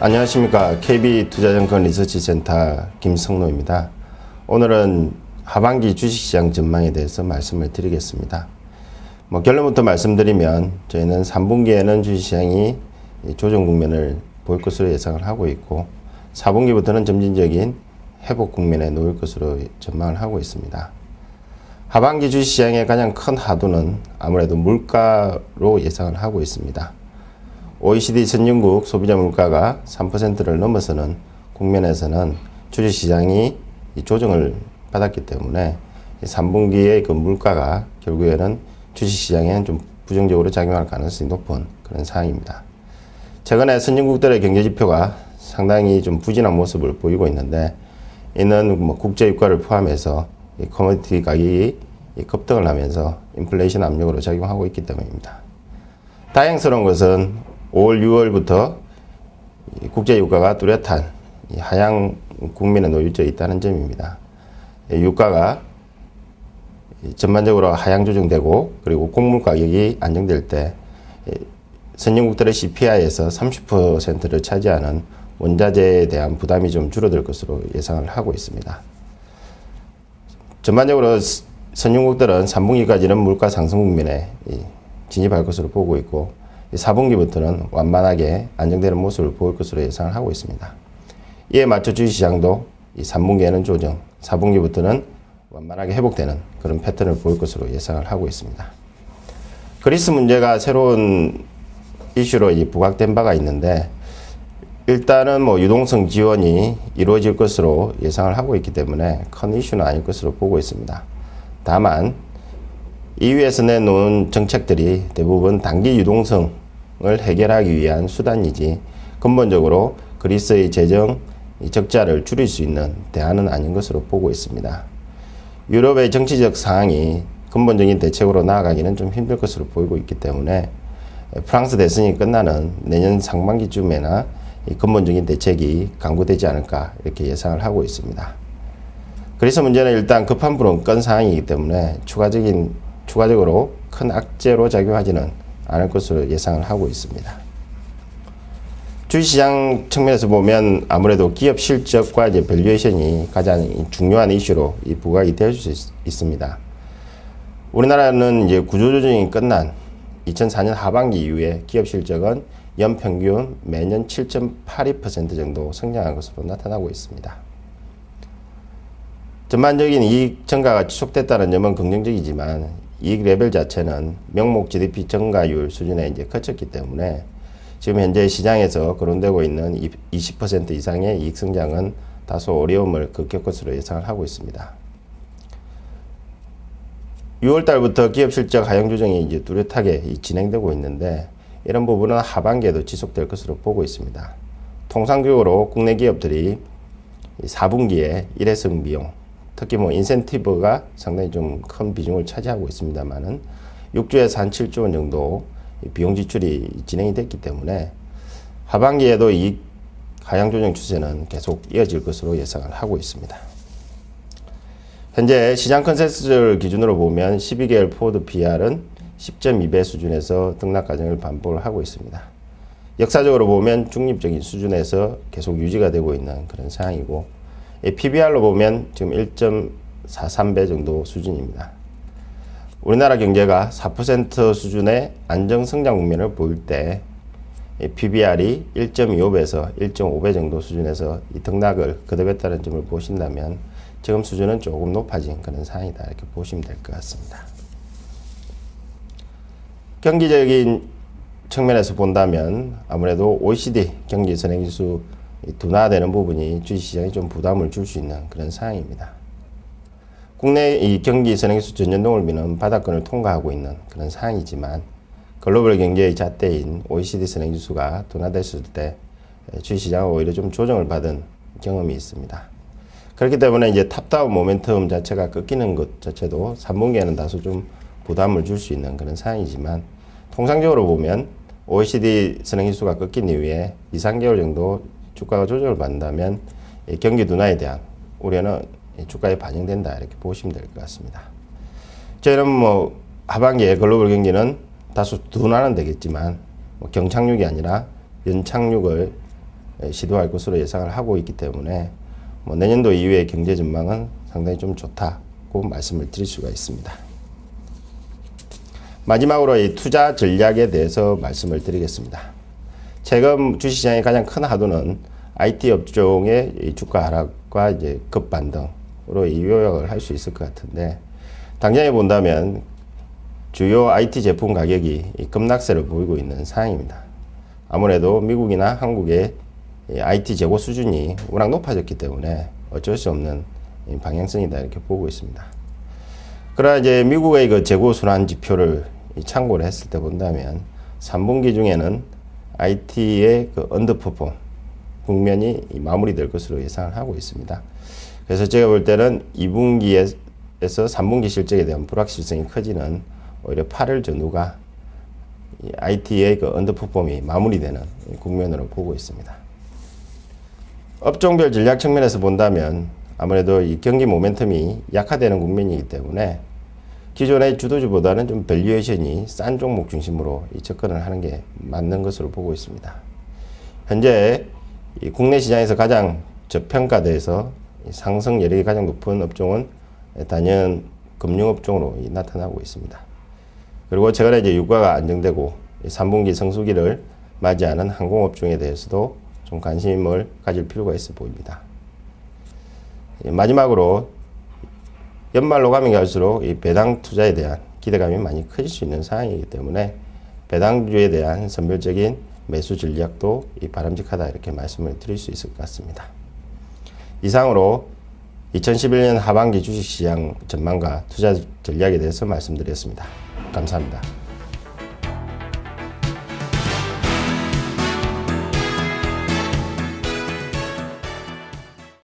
안녕하십니까. KB투자증권 리서치센터 김성노입니다. 오늘은 하반기 주식시장 전망에 대해서 말씀을 드리겠습니다. 결론부터 말씀드리면 저희는 3분기에는 주식시장이 조정 국면을 보일 것으로 예상을 하고 있고 4분기부터는 점진적인 회복 국면에 놓일 것으로 전망을 하고 있습니다. 하반기 주식시장의 가장 큰 하도는 아무래도 물가로 예상을 하고 있습니다. OECD 선진국 소비자 물가가 3%를 넘어서는 국면에서는 주식시장이 조정을 받았기 때문에 3분기의 그 물가가 결국에는 주식시장에는 좀 부정적으로 작용할 가능성이 높은 그런 상황입니다. 최근에 선진국들의 경제지표가 상당히 좀 부진한 모습을 보이고 있는데 이는 국제유가를 포함해서 이 커머디티 가격이 급등을 하면서 인플레이션 압력으로 작용하고 있기 때문입니다. 다행스러운 것은 5월, 6월부터 국제유가가 뚜렷한 하향 국면에 놓여져 있다는 점입니다. 유가가 전반적으로 하향 조정되고 그리고 곡물 가격이 안정될 때 선진국들의 CPI에서 30%를 차지하는 원자재에 대한 부담이 좀 줄어들 것으로 예상을 하고 있습니다. 전반적으로 선진국들은 3분기까지는 물가 상승 국면에 진입할 것으로 보고 있고 4분기부터는 완만하게 안정되는 모습을 보일 것으로 예상을 하고 있습니다. 이에 맞춰 주식시장도 3분기에는 조정, 4분기부터는 완만하게 회복되는 그런 패턴을 보일 것으로 예상을 하고 있습니다. 그리스 문제가 새로운 이슈로 부각된 바가 있는데 일단은 유동성 지원이 이루어질 것으로 예상을 하고 있기 때문에 큰 이슈는 아닐 것으로 보고 있습니다. 다만 EU에서 내놓은 정책들이 대부분 단기 유동성을 해결하기 위한 수단이지 근본적으로 그리스의 재정 적자를 줄일 수 있는 대안은 아닌 것으로 보고 있습니다. 유럽의 정치적 상황이 근본적인 대책으로 나아가기는 좀 힘들 것으로 보이고 있기 때문에 프랑스 대선이 끝나는 내년 상반기쯤에나 근본적인 대책이 강구되지 않을까 이렇게 예상을 하고 있습니다. 그리스 문제는 일단 급한 불은 건 상황이기 때문에 추가적으로 큰 악재로 작용하지는 않을 것으로 예상을 하고 있습니다. 주식시장 측면에서 보면 아무래도 기업 실적과 밸류에이션이 가장 중요한 이슈로 부각이 될 수 있습니다. 우리나라는 구조조정이 끝난 2004년 하반기 이후에 기업 실적은 연평균 매년 7.82% 정도 성장한 것으로 나타나고 있습니다. 전반적인 이익 증가가 지속됐다는 점은 긍정적이지만 이익 레벨 자체는 명목 GDP 증가율 수준에 그쳤기 때문에 지금 현재 시장에서 거론되고 있는 20% 이상의 이익 성장은 다소 어려움을 겪을 것으로 예상을 하고 있습니다. 6월 달부터 기업 실적 하향 조정이 뚜렷하게 진행되고 있는데 이런 부분은 하반기에도 지속될 것으로 보고 있습니다. 통상적으로 국내 기업들이 4분기에 일회성 비용, 특히 인센티브가 상당히 좀 큰 비중을 차지하고 있습니다만은 6조에서 한 7조 원 정도 비용 지출이 진행이 됐기 때문에 하반기에도 이 하향 조정 추세는 계속 이어질 것으로 예상을 하고 있습니다. 현재 시장 컨센서스를 기준으로 보면 12개월 포워드 PR은 10.2배 수준에서 등락 과정을 반복을 하고 있습니다. 역사적으로 보면 중립적인 수준에서 계속 유지가 되고 있는 그런 상황이고 PBR로 보면 지금 1.43배 정도 수준입니다. 우리나라 경제가 4% 수준의 안정 성장 국면을 보일 때 PBR이 1.25배에서 1.5배 정도 수준에서 이 등락을 거듭했다는 점을 보신다면 지금 수준은 조금 높아진 그런 상황이다 이렇게 보시면 될 것 같습니다. 경기적인 측면에서 본다면 아무래도 OECD 경기 선행지수 둔화되는 부분이 주식시장에 좀 부담을 줄 수 있는 그런 상황입니다. 국내 이 경기 선행지수 전년동을 미는 바닥권을 통과하고 있는 그런 상황이지만 글로벌 경제의 잣대인 OECD 선행지수가 둔화됐을 때 주식시장은 오히려 좀 조정을 받은 경험이 있습니다. 그렇기 때문에 탑다운 모멘텀 자체가 꺾이는 것 자체도 3분기에는 다소 좀 부담을 줄 수 있는 그런 상황이지만 통상적으로 보면 OECD 선행지수가 꺾인 이후에 2~3개월 정도 주가가 조정을 받는다면 경기 둔화에 대한 우려는 주가에 반영된다 이렇게 보시면 될 것 같습니다. 저희는 하반기에 글로벌 경기는 다소 둔화는 되겠지만 경착륙이 아니라 연착륙을 시도할 것으로 예상을 하고 있기 때문에 뭐 내년도 이후의 경제 전망은 상당히 좀 좋다고 말씀을 드릴 수가 있습니다. 마지막으로 이 투자 전략에 대해서 말씀을 드리겠습니다. 최근 주식시장의 가장 큰 하도는 IT 업종의 이 주가 하락과 이제 급반등으로 이 요약을 할 수 있을 것 같은데, 당장에 본다면 주요 IT 제품 가격이 급락세를 보이고 있는 상황입니다. 아무래도 미국이나 한국의 IT 재고 수준이 워낙 높아졌기 때문에 어쩔 수 없는 방향성이다 이렇게 보고 있습니다. 그러나 이제 미국의 그 재고 순환 지표를 참고를 했을 때 본다면 3분기 중에는 IT의 그 언더퍼폼 국면이 마무리될 것으로 예상을 하고 있습니다. 그래서 제가 볼 때는 2분기에서 3분기 실적에 대한 불확실성이 커지는 오히려 8월 전후가 IT의 그 언더퍼폼이 마무리되는 국면으로 보고 있습니다. 업종별 전략 측면에서 본다면 아무래도 이 경기 모멘텀이 약화되는 국면이기 때문에 기존의 주도주보다는 좀 밸류에이션이 싼 종목 중심으로 접근을 하는 게 맞는 것으로 보고 있습니다. 현재 이 국내 시장에서 가장 저평가돼서 상승 여력이 가장 높은 업종은 단연 금융업종으로 나타나고 있습니다. 그리고 최근에 이제 유가가 안정되고 3분기 성수기를 맞이하는 항공업종에 대해서도 좀 관심을 가질 필요가 있어 보입니다. 마지막으로 연말로 가면 갈수록 이 배당 투자에 대한 기대감이 많이 커질 수 있는 상황이기 때문에 배당주에 대한 선별적인 매수 전략도 바람직하다 이렇게 말씀을 드릴 수 있을 것 같습니다. 이상으로 2011년 하반기 주식시장 전망과 투자 전략에 대해서 말씀드렸습니다. 감사합니다.